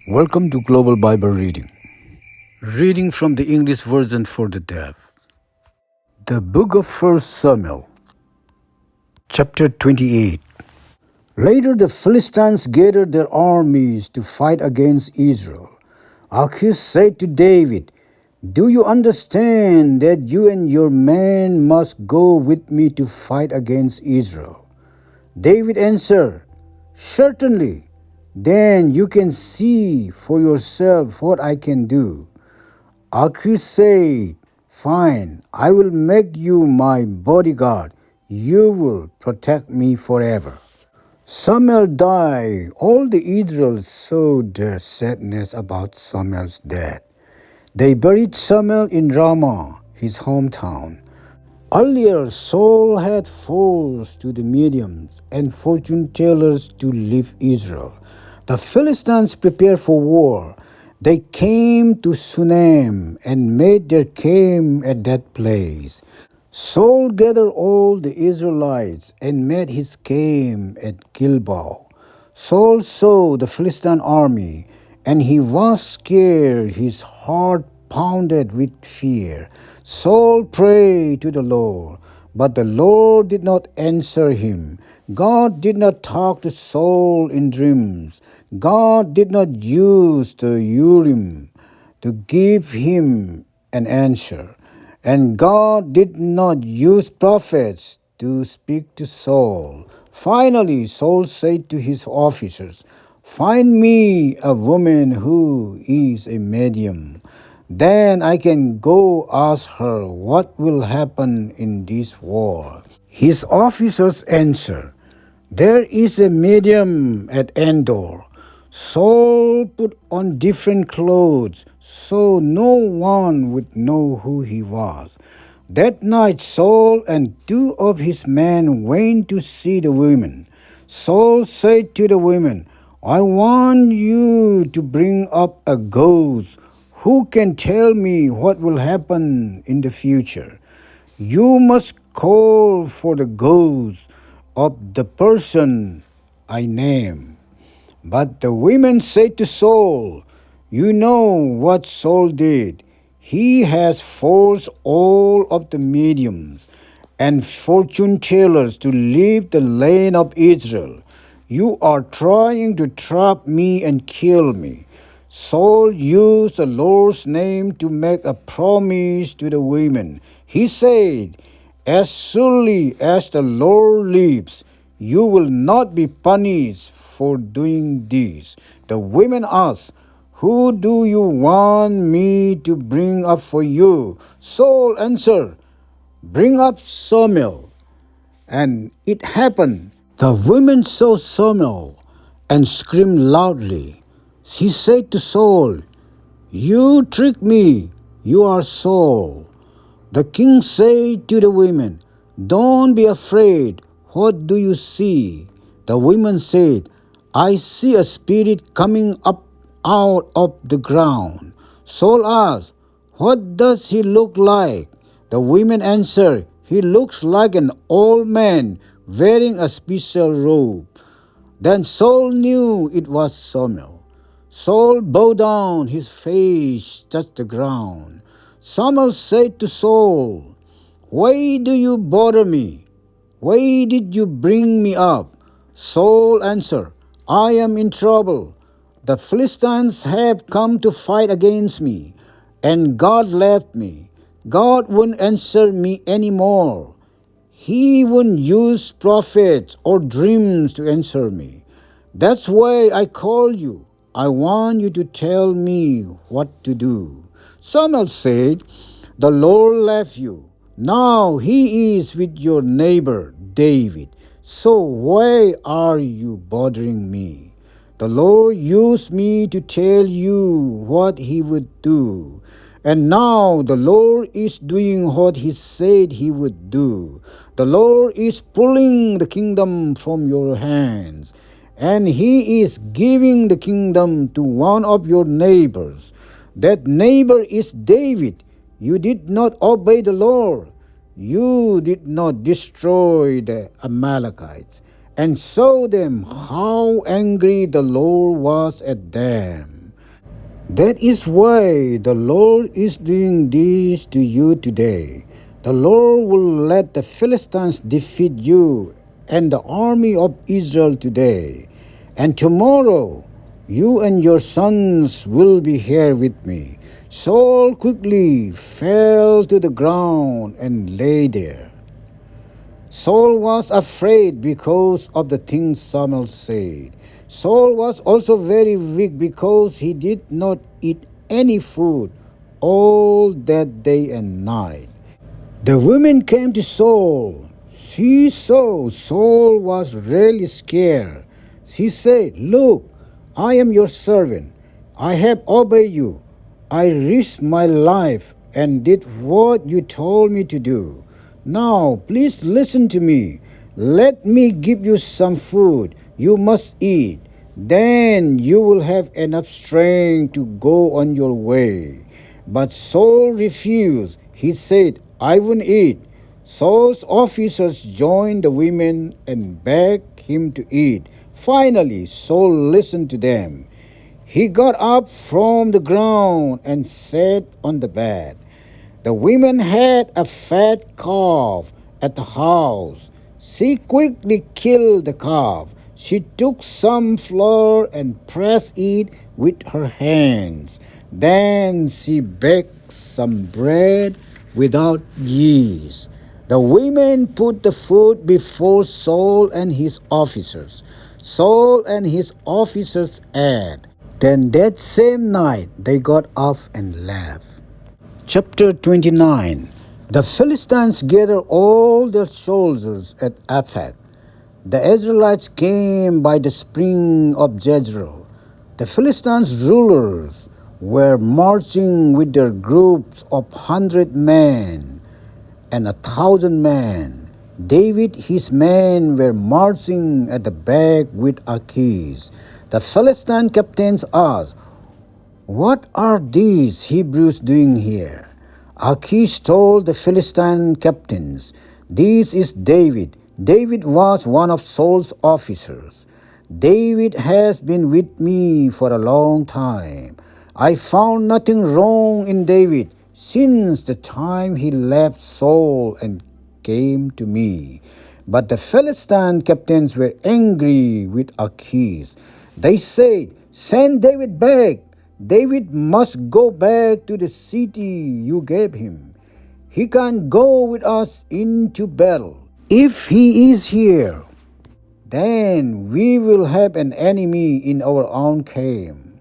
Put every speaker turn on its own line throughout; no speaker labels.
Welcome to Global Bible Reading. Reading from the English version for the deaf. The book of 1 Samuel, chapter 28. Later the Philistines gathered their armies to fight against Israel. Achish said to David, "Do you understand that you and your men must go with me to fight against Israel?" David answered, "Certainly. Then you can see for yourself what I can do." Achish said, "Fine, I will make you my bodyguard. You will protect me forever." Samuel died. All the Israel showed their sadness about Samuel's death. They buried Samuel in Ramah, his hometown. Earlier, Saul had forced to the mediums and fortune tellers to leave Israel. The Philistines prepared for war. They came to Shunem and made their camp at that place. Saul gathered all the Israelites and made his camp at Gilboa. Saul saw the Philistine army, and he was scared, his heart pounded with fear. Saul prayed to the Lord, but the Lord did not answer him. God did not talk to Saul in dreams. God did not use the Urim to give him an answer. And God did not use prophets to speak to Saul. Finally, Saul said to his officers, "Find me a woman who is a medium. Then I can go ask her what will happen in this war." His officers answered, "There is a medium at Endor." Saul put on different clothes so no one would know who he was. That night Saul and two of his men went to see the women. Saul said to the women, "I want you to bring up a ghost who can tell me what will happen in the future. You must call for the ghost of the person I name." But the women said to Saul, "You know what Saul did. He has forced all of the mediums and fortune tellers to leave the land of Israel. You are trying to trap me and kill me." Saul used the Lord's name to make a promise to the women. He said, "As surely as the Lord lives, you will not be punished for doing this." The women asked, "Who do you want me to bring up for you?" Saul answered, "Bring up Samuel." And it happened. The women saw Samuel and screamed loudly. She said to Saul, "You tricked me. You are Saul." The king said to the women, "Don't be afraid. What do you see?" The women said, "I see a spirit coming up out of the ground." Saul asked, "What does he look like?" The women answered, "He looks like an old man wearing a special robe." Then Saul knew it was Samuel. Saul bowed down, his face touched the ground. Samuel said to Saul, "Why do you bother me? Why did you bring me up?" Saul answered, "I am in trouble. The Philistines have come to fight against me, and God left me. God won't answer me anymore. He won't use prophets or dreams to answer me. That's why I called you. I want you to tell me what to do." Samuel said, "The Lord left you. Now he is with your neighbor David. So why are you bothering me? The Lord used me to tell you what he would do. And now the Lord is doing what he said he would do. The Lord is pulling the kingdom from your hands, and he is giving the kingdom to one of your neighbors. That neighbor is David. You did not obey the Lord. You did not destroy the Amalekites and show them how angry the Lord was at them. That is why the Lord is doing this to you today. The Lord will let the Philistines defeat you and the army of Israel today. And tomorrow you and your sons will be here with me. Saul quickly fell to the ground and lay there. Saul was afraid because of the things Samuel said. Saul was also very weak because he did not eat any food all that day and night. The women came to Saul. She saw Saul was really scared. She said, "Look, I am your servant. I have obeyed you. I risked my life and did what you told me to do. Now, please listen to me. Let me give you some food you must eat. Then you will have enough strength to go on your way." But Saul refused. He said, "I won't eat." Saul's officers joined the women and begged him to eat. Finally, Saul listened to them. He got up from the ground and sat on the bed. The women had a fat calf at the house. She quickly killed the calf. She took some flour and pressed it with her hands. Then she baked some bread without yeast. The women put the food before Saul and his officers. Saul and his officers ate. Then that same night they got up and left. Chapter 29. The Philistines gathered all their soldiers at Aphek. The Israelites came by the spring of Jezreel. The Philistines' rulers were marching with their groups of 100 men and 1,000 men. David, his men, were marching at the back with Achish. The Philistine captains asked, "What are these Hebrews doing here?" Achish told the Philistine captains, "This is David." David was one of Saul's officers. "David has been with me for a long time. I found nothing wrong in David since the time he left Saul and came to me." But the Philistine captains were angry with Achish. They said, "Send David back. David must go back to the city you gave him. He can't go with us into battle. If he is here, then we will have an enemy in our own camp.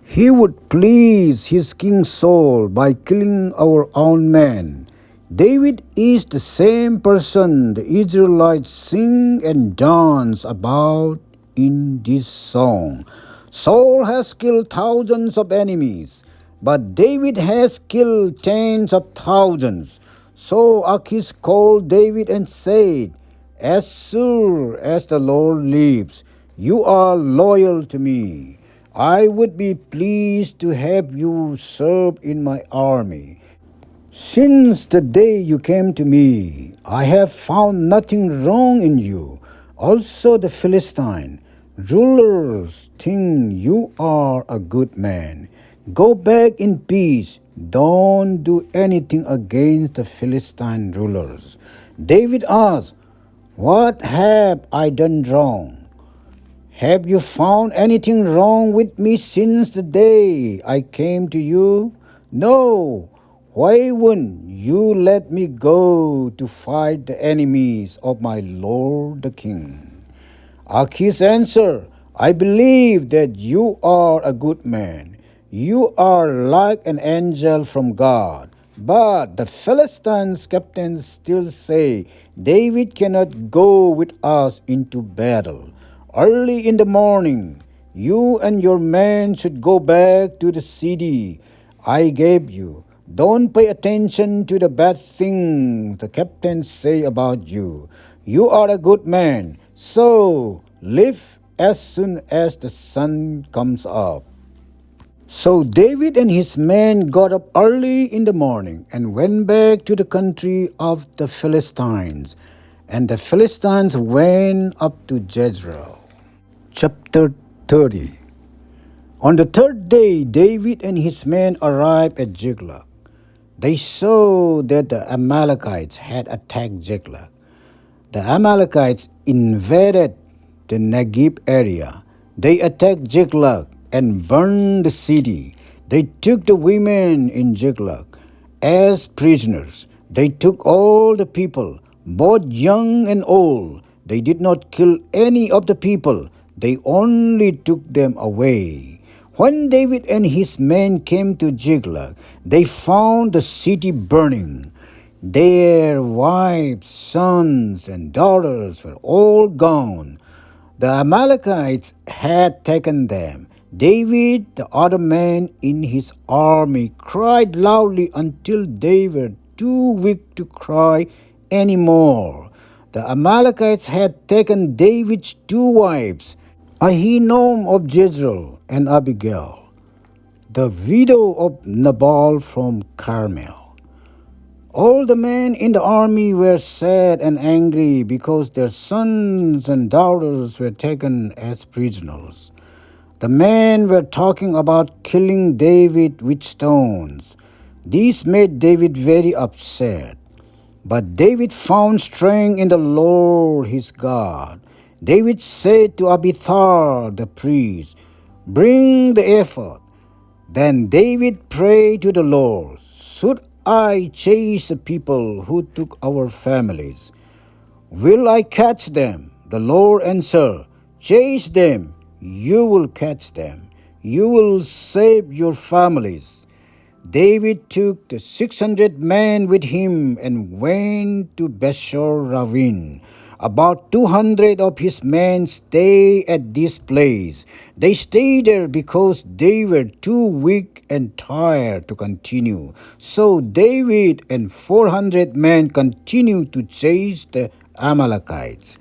He would please his king Saul by killing our own men." David is the same person the Israelites sing and dance about in this song. Saul has killed thousands of enemies, but David has killed tens of thousands. So Achish called David and said, "As sure as the Lord lives, you are loyal to me. I would be pleased to have you serve in my army. Since the day you came to me, I have found nothing wrong in you." Also the Philistine rulers think you are a good man. Go back in peace. Don't do anything against the Philistine rulers. David asked, "What have I done wrong? Have you found anything wrong with me since the day I came to you?" "No. Why wouldn't you let me go to fight the enemies of my lord the king?" Achish answered, "I believe that you are a good man. You are like an angel from God." But the Philistines' captains still say, "David cannot go with us into battle. Early in the morning, you and your men should go back to the city I gave you. Don't pay attention to the bad things the captains say about you. You are a good man, so leave as soon as the sun comes up." So David and his men got up early in the morning and went back to the country of the Philistines. And the Philistines went up to Jezreel. Chapter 30. On the third day, David and his men arrived at Ziklag. They saw that the Amalekites had attacked Ziklag. The Amalekites invaded the Negev area. They attacked Ziklag and burned the city. They took the women in Ziklag as prisoners. They took all the people, both young and old. They did not kill any of the people. They only took them away. When David and his men came to Ziklag, they found the city burning. Their wives, sons, and daughters were all gone. The Amalekites had taken them. David, the other men in his army, cried loudly until they were too weak to cry any more. The Amalekites had taken David's two wives, Ahinoam of Jezreel and Abigail, the widow of Nabal from Carmel. All the men in the army were sad and angry because their sons and daughters were taken as prisoners. The men were talking about killing David with stones. This made David very upset. But David found strength in the Lord his God. David said to Abiathar the priest, "Bring the ephod." Then David prayed to the Lord, "Should I chase the people who took our families? Will I catch them?" The Lord answered, "Chase them, you will catch them. You will save your families." David took the 600 men with him and went to Beshor Ravine. About 200 of his men stayed at this place. They stayed there because they were too weak and tired to continue. So David and 400 men continued to chase the Amalekites.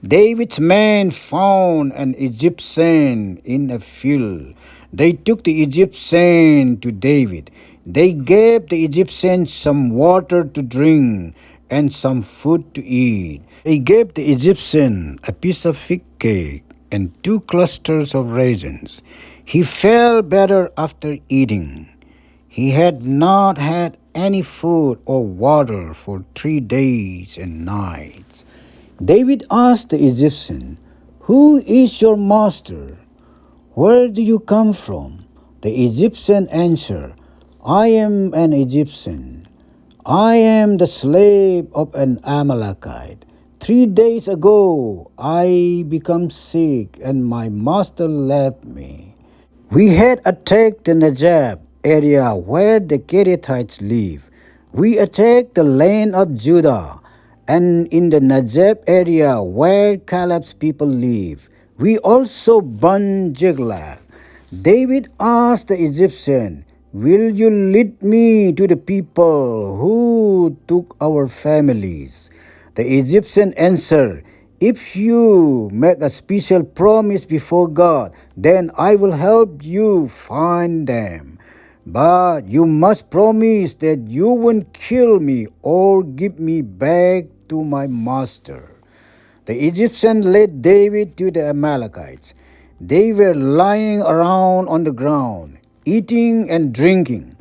David's men found an Egyptian in a field. They took the Egyptian to David. They gave the Egyptian some water to drink and some food to eat. They gave the Egyptian a piece of fig cake and 2 clusters of raisins. He felt better after eating. He had not had any food or water for 3 days and nights. David asked the Egyptian, "Who is your master? Where do you come from?" The Egyptian answered, "I am an Egyptian. I am the slave of an Amalekite. 3 days ago I became sick and my master left me. We had attacked the Negev area where the Kerethites live. We attacked the land of Judah, and in the Negev area where Caleb's people live. We also burned Ziklag." David asked the Egyptian, "Will you lead me to the people who took our families?" The Egyptian answered, "If you make a special promise before God, then I will help you find them. But you must promise that you won't kill me or give me back to my master." The Egyptian led David to the Amalekites. They were lying around on the ground, eating and drinking.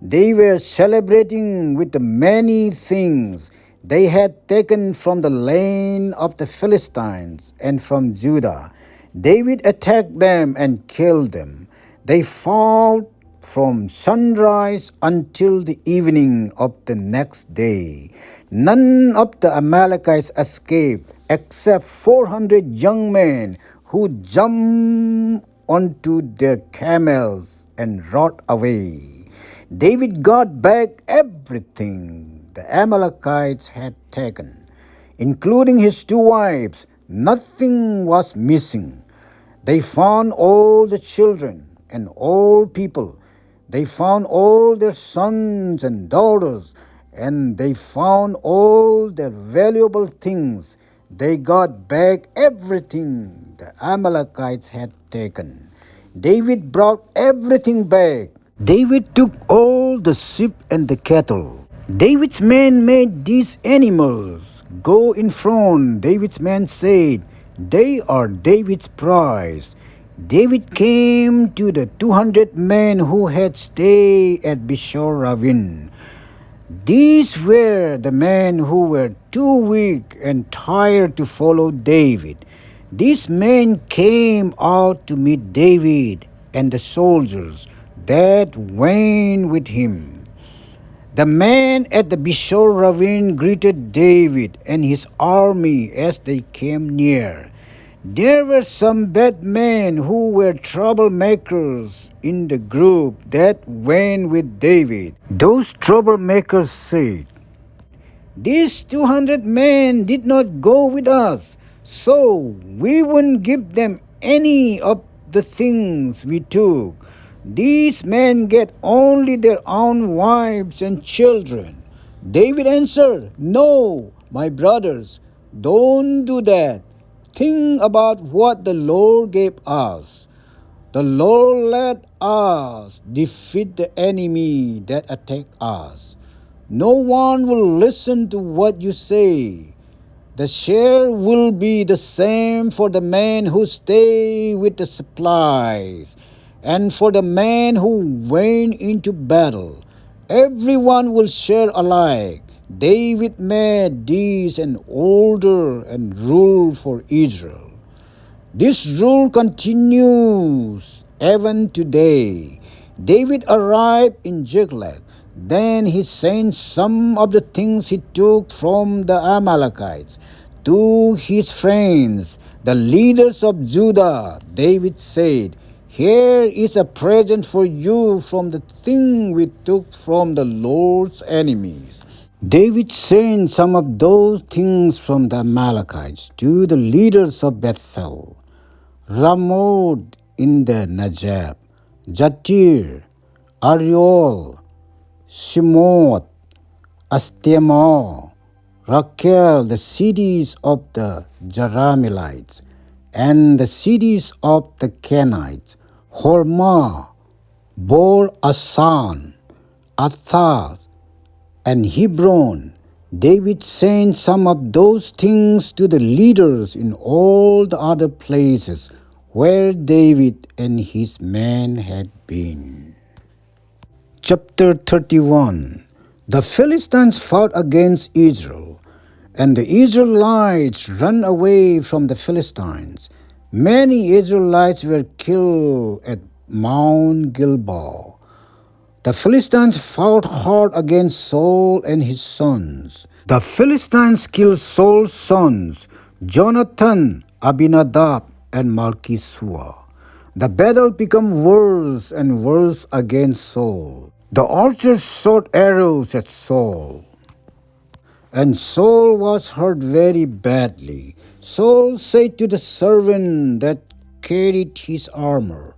They were celebrating with the many things they had taken from the land of the Philistines and from Judah. David attacked them and killed them. They fought from sunrise until the evening of the next day. None of the Amalekites escaped except 400 young men who jumped onto their camels and rode away. David got back everything the Amalekites had taken, including his 2 wives. Nothing was missing. They found all the children and all people. They found all their sons and daughters, and they found all their valuable things. They got back everything the Amalekites had taken. David brought everything back. David took all the sheep and the cattle. David's men made these animals go in front. David's men said, "They are David's prize." David came to the 200 men who had stayed at Bishor Ravine. These were the men who were too weak and tired to follow David. These men came out to meet David and the soldiers that went with him. The men at the Bishor Ravine greeted David and his army as they came near. There were some bad men who were troublemakers in the group that went with David. Those troublemakers said, "These 200 men did not go with us, so we wouldn't give them any of the things we took. These men get only their own wives and children." David answered, "No, my brothers, don't do that. Think about what the Lord gave us. The Lord let us defeat the enemy that attacked us. No one will listen to what you say. The share will be the same for the men who stay with the supplies and for the men who went into battle. Everyone will share alike." David made this an order and rule for Israel. This rule continues even today. David arrived in Ziklag. Then he sent some of the things he took from the Amalekites to his friends, the leaders of Judah. David said, "Here is a present for you from the thing we took from the Lord's enemies." David sent some of those things from the Amalekites to the leaders of Bethel, Ramoth in the Najab, Jatir, Ariel, Shimoth, Astemah, Raquel, the cities of the Jerahmeelites, and the cities of the Kenites, Hormah, Bor Asan, Athaz, and Hebron. David sent some of those things to the leaders in all the other places where David and his men had been. Chapter 31. The Philistines fought against Israel, and the Israelites ran away from the Philistines. Many Israelites were killed at Mount Gilboa. The Philistines fought hard against Saul and his sons. The Philistines killed Saul's sons, Jonathan, Abinadab, and Malchishua. The battle became worse and worse against Saul. The archers shot arrows at Saul, and Saul was hurt very badly. Saul said to the servant that carried his armor,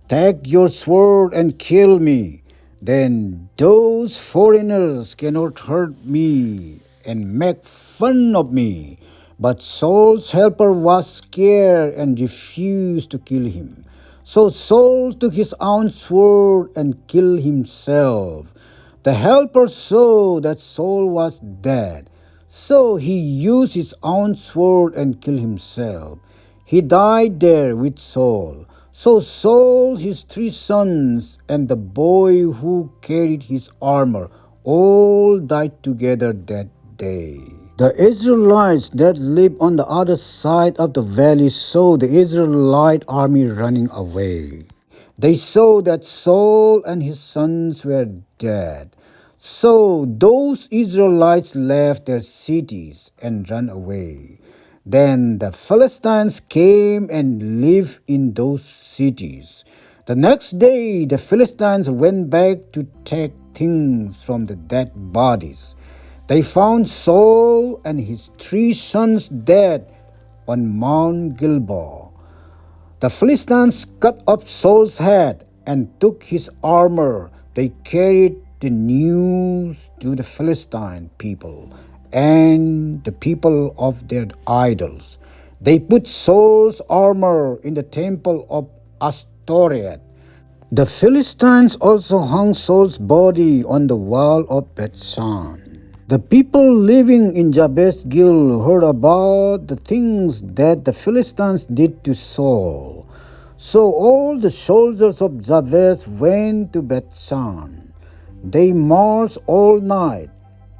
"Take your sword and kill me. Then those foreigners cannot hurt me and make fun of me." But Saul's helper was scared and refused to kill him. So Saul took his own sword and killed himself. The helper saw that Saul was dead, so he used his own sword and killed himself. He died there with Saul. So Saul, his 3 sons, and the boy who carried his armor all died together that day. The Israelites that lived on the other side of the valley saw the Israelite army running away. They saw that Saul and his sons were dead. So those Israelites left their cities and ran away. Then the Philistines came and lived in those cities. The next day the Philistines went back to take things from the dead bodies. They found Saul and his 3 sons dead on Mount Gilboa. The Philistines cut off Saul's head and took his armor. They carried the news to the Philistine people and the people of their idols. They put Saul's armor in the temple of Ashtoreth. The Philistines also hung Saul's body on the wall of Bethshan. The people living in Jabesh Gil heard about the things that the Philistines did to Saul. So all the soldiers of Jabez went to Bethshan. They marched all night.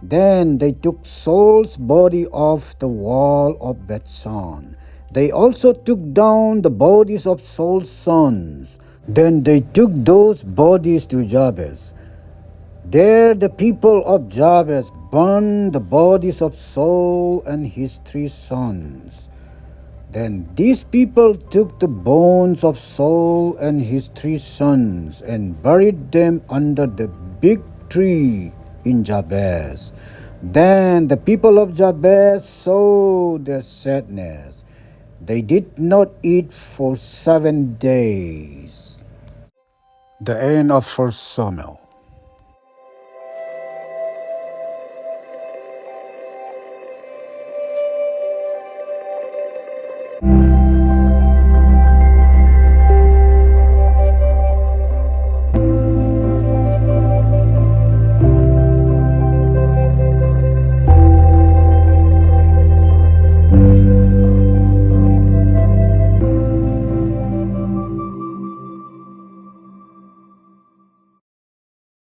Then they took Saul's body off the wall of Bethshan. They also took down the bodies of Saul's sons. Then they took those bodies to Jabez. There the people of Jabez burned the bodies of Saul and his 3 sons. Then these people took the bones of Saul and his 3 sons and buried them under the big tree in Jabez. Then the people of Jabez saw their sadness. They did not eat for 7 days. The end of 1 Samuel.